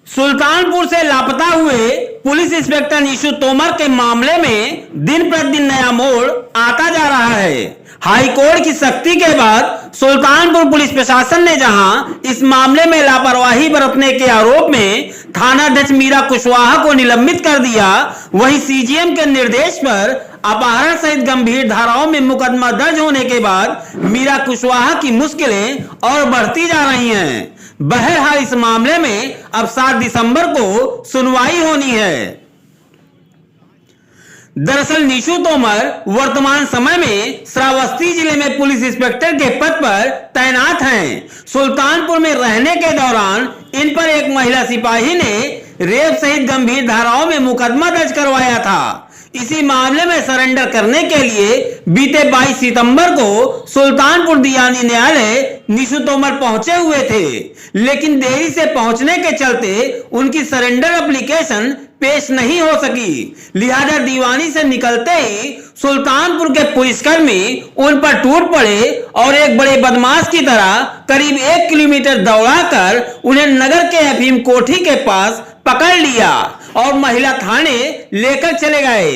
सुल्तानपुर से लापता हुए पुलिस इंस्पेक्टर निशु तोमर के मामले में दिन प्रतिदिन नया मोड़ आता जा रहा है। हाईकोर्ट की सख्ती के बाद सुल्तानपुर पुलिस प्रशासन ने जहां इस मामले में लापरवाही बरतने के आरोप में थानाध्यक्ष मीरा कुशवाहा को निलंबित कर दिया, वहीं सीजीएम के निर्देश पर अपहरण सहित गंभीर धाराओं में मुकदमा दर्ज होने के बाद मीरा कुशवाहा की मुश्किलें और बढ़ती जा रही हैं। बहरहाल इस मामले में अब 7 दिसंबर को सुनवाई होनी है। दरअसल निशु तोमर वर्तमान समय में श्रावस्ती जिले में पुलिस इंस्पेक्टर के पद पर तैनात हैं। सुल्तानपुर में रहने के दौरान इन पर एक महिला सिपाही ने रेप सहित गंभीर धाराओं में मुकदमा दर्ज करवाया था। इसी मामले में सरेंडर करने के लिए बीते 22 सितंबर को सुल्तानपुर दीवानी न्यायालय निशु तोमर पहुंचे हुए थे, लेकिन देरी से पहुंचने के चलते उनकी सरेंडर एप्लीकेशन पेश नहीं हो सकी। लिहाजा दीवानी से निकलते ही सुल्तानपुर के पुलिसकर्मी उन पर टूट पड़े और एक बड़े बदमाश की तरह करीब 1 किलोमीटर दौड़ाकर उन्हें नगर के अफीम कोठी के पास पकड़ लिया और महिला थाने लेकर चले गए।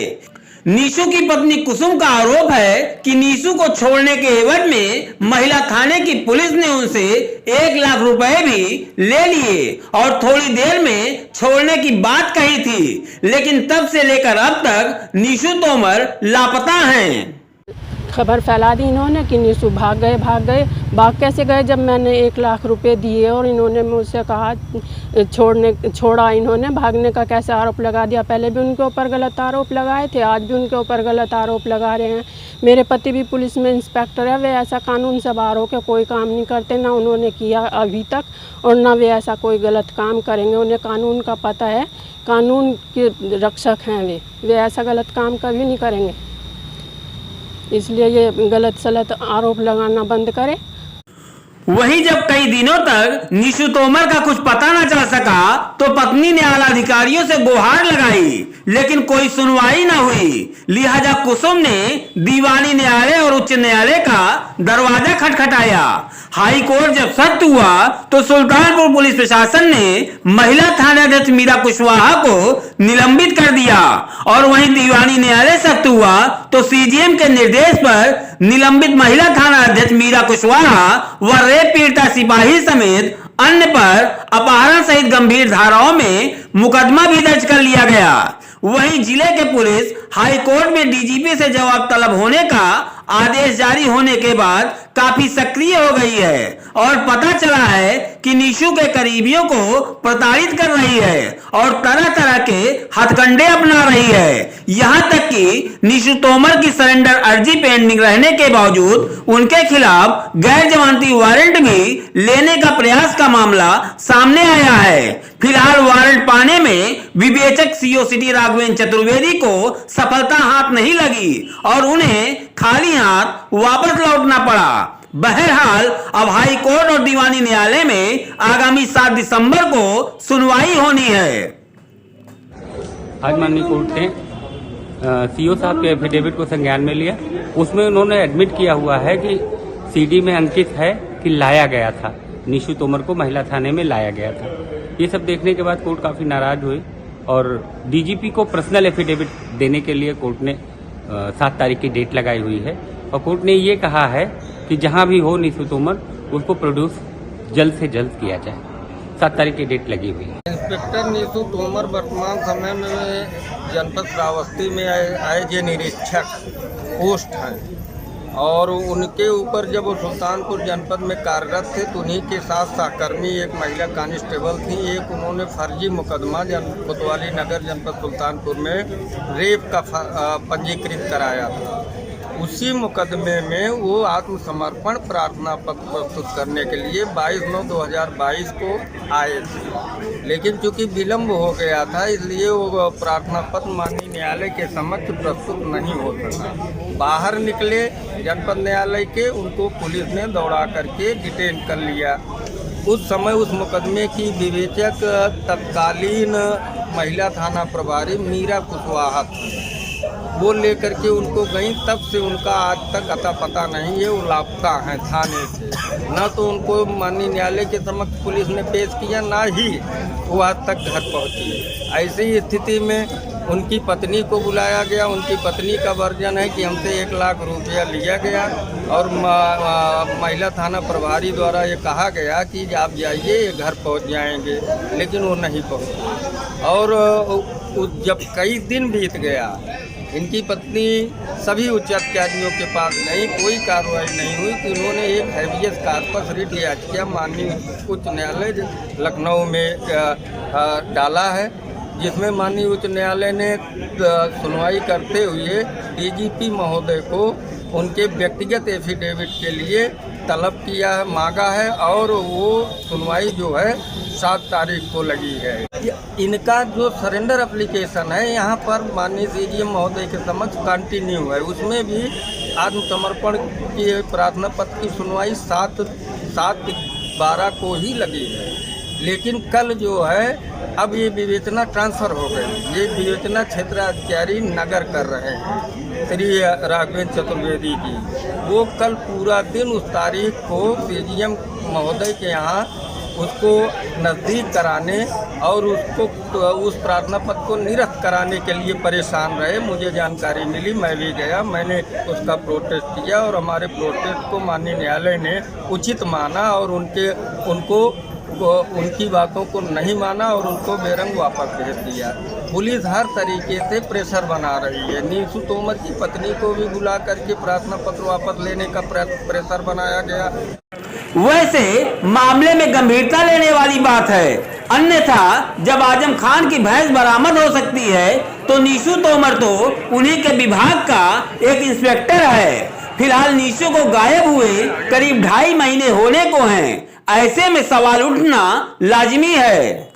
निशु की पत्नी कुसुम का आरोप है कि निशु को छोड़ने के एवज में महिला थाने की पुलिस ने उनसे 1 लाख रुपए भी ले लिए और थोड़ी देर में छोड़ने की बात कही थी, लेकिन तब से लेकर अब तक निशु तोमर लापता हैं। खबर फैला दी इन्होंने कि निशु भाग गए। भाग कैसे गए? जब मैंने 1 लाख रुपए दिए और इन्होंने मुझसे कहा छोड़ा, इन्होंने भागने का कैसे आरोप लगा दिया। पहले भी उनके ऊपर गलत आरोप लगाए थे, आज भी उनके ऊपर गलत आरोप लगा रहे हैं। मेरे पति भी पुलिस में इंस्पेक्टर है, वे ऐसा कानून से बाहर होकर कोई काम नहीं करते, ना उन्होंने किया अभी तक और ना वे ऐसा कोई गलत काम करेंगे। उन्हें कानून का पता है, कानून के रक्षक हैं वे ऐसा गलत काम कभी नहीं करेंगे। इसलिए ये गलत सलत आरोप लगाना बंद करें। वहीं जब कई दिनों तक निशु तोमर का कुछ पता न चल सका तो पत्नी ने आला अधिकारियों से गुहार लगाई, लेकिन कोई सुनवाई न हुई। लिहाजा कुसुम ने दीवानी न्यायालय और उच्च न्यायालय का दरवाजा खटखटाया। हाई कोर्ट जब सख्त हुआ तो सुल्तानपुर पुलिस प्रशासन ने महिला थानाध्यक्ष मीरा कुशवाहा को निलंबित कर दिया और वहीं दीवानी न्यायालय सख्त हुआ तो सीजीएम के निर्देश पर निलंबित महिला थानाध्यक्ष मीरा कुशवाहा व रेप पीड़िता सिपाही समेत अन्य पर अपहरण सहित गंभीर धाराओं में मुकदमा भी दर्ज कर लिया गया। वहीं जिले के पुलिस हाई कोर्ट में डीजीपी से जवाब तलब होने का आदेश जारी होने के बाद काफी सक्रिय हो गई है और पता चला है कि निशु के करीबियों को प्रताड़ित कर रही है और तरह तरह के हथकंडे अपना रही है। यहां तक कि निशु तोमर की सरेंडर अर्जी पेंडिंग रहने के बावजूद उनके खिलाफ गैर जमानती वारंट भी लेने का प्रयास का मामला सामने आया है। फिलहाल वारंट पाने में विवेचक सीओ सिटी राघवेंद्र चतुर्वेदी को सफलता हाथ नहीं लगी और उन्हें खाली हाथ वापस लौटना पड़ा। बहरहाल अब हाई कोर्ट और दीवानी न्यायालय में आगामी 7 दिसंबर को सुनवाई होनी है। आज माननीय कोर्ट ने सीओ साहब के एफिडेविट को संज्ञान में लिया। उसमें उन्होंने एडमिट किया हुआ है कि सीडी में अंकित है कि लाया गया था, निशु तोमर को महिला थाने में लाया गया था। ये सब देखने के बाद कोर्ट काफी नाराज हुई और डीजीपी को पर्सनल एफिडेविट देने के लिए कोर्ट ने 7 तारीख की डेट लगाई हुई है और कोर्ट ने ये कहा है कि जहां भी हो निशु तोमर उसको प्रोड्यूस जल्द से जल्द किया जाए। 7 तारीख की डेट लगी हुई है। इंस्पेक्टर निशु तोमर वर्तमान समय में जनपद श्रावस्ती में आईजे निरीक्षक पोस्ट हैं और उनके ऊपर जब वो सुल्तानपुर जनपद में कार्यरत थे तो उन्हीं के साथ सहकर्मी एक महिला कांस्टेबल थी। एक उन्होंने फर्जी मुकदमा कोतवाली नगर जनपद सुल्तानपुर में रेप का पंजीकृत कराया था। उसी मुकदमे में वो आत्मसमर्पण प्रार्थना पत्र प्रस्तुत करने के लिए 22/9/2022 को आए थे, लेकिन चूंकि विलम्ब हो गया था इसलिए वो प्रार्थना पत्र माननीय न्यायालय के समक्ष प्रस्तुत नहीं हो सका। बाहर निकले जनपद न्यायालय के, उनको पुलिस ने दौड़ा करके डिटेन कर लिया। उस समय उस मुकदमे की विवेचक तत्कालीन महिला थाना प्रभारी मीरा कुशवाहा थी। वो लेकर के उनको गई, तब से उनका आज तक अता पता नहीं है। वो लापता हैं थाने से, ना तो उनको माननीय न्यायालय के समक्ष पुलिस ने पेश किया, ना ही वो आज तक घर पहुंची। ऐसी स्थिति में उनकी पत्नी को बुलाया गया। उनकी पत्नी का वर्जन है कि हमसे 1 लाख रुपया लिया गया और महिला थाना प्रभारी द्वारा ये कहा गया कि आप जाइए, ये घर पहुंच जाएंगे, लेकिन वो नहीं पहुंचे। और जब कई दिन बीत गया, इनकी पत्नी सभी उच्च अधिकारियों के पास गई, कोई कार्रवाई नहीं हुई कि उन्होंने एक हैबियस कॉर्पस रिट याचिका माननीय उच्च न्यायालय लखनऊ में डाला है, जिसमें माननीय उच्च न्यायालय ने सुनवाई करते हुए डीजीपी महोदय को उनके व्यक्तिगत एफिडेविट के लिए तलब किया है, मांगा है, और वो सुनवाई जो है 7 तारीख को लगी है। इनका जो सरेंडर एप्लीकेशन है यहाँ पर माननीय सीजीएम महोदय के समक्ष कंटिन्यू है, उसमें भी आत्मसमर्पण की प्रार्थना पत्र की सुनवाई 7/12 को ही लगी है। लेकिन कल जो है अब ये विवेचना ट्रांसफ़र हो गई। ये विवेचना क्षेत्राधिकारी नगर कर रहे हैं श्री राघवेंद्र चतुर्वेदी की। वो कल पूरा दिन उस तारीख को सीजीएम महोदय के यहाँ उसको नज़दीक कराने और उसको उस प्रार्थना पत्र को निरस्त कराने के लिए परेशान रहे। मुझे जानकारी मिली, मैं भी गया, मैंने उसका प्रोटेस्ट किया और हमारे प्रोटेस्ट को माननीय न्यायालय ने उचित माना और उनकी बातों को नहीं माना और उनको बेरंग वापस भेज दिया। पुलिस हर तरीके से प्रेशर बना रही है। नीशू तोमर की पत्नी को भी बुला करके प्रार्थना पत्र वापस लेने का प्रेशर बनाया गया। वैसे मामले में गंभीरता लेने वाली बात है, अन्यथा जब आजम खान की भैंस बरामद हो सकती है तो नीशू तोमर तो उन्हीं के विभाग का एक इंस्पेक्टर है। फिलहाल नीशू को गायब हुए करीब 2.5 महीने होने को हैं। ऐसे में सवाल उठना लाजिमी है।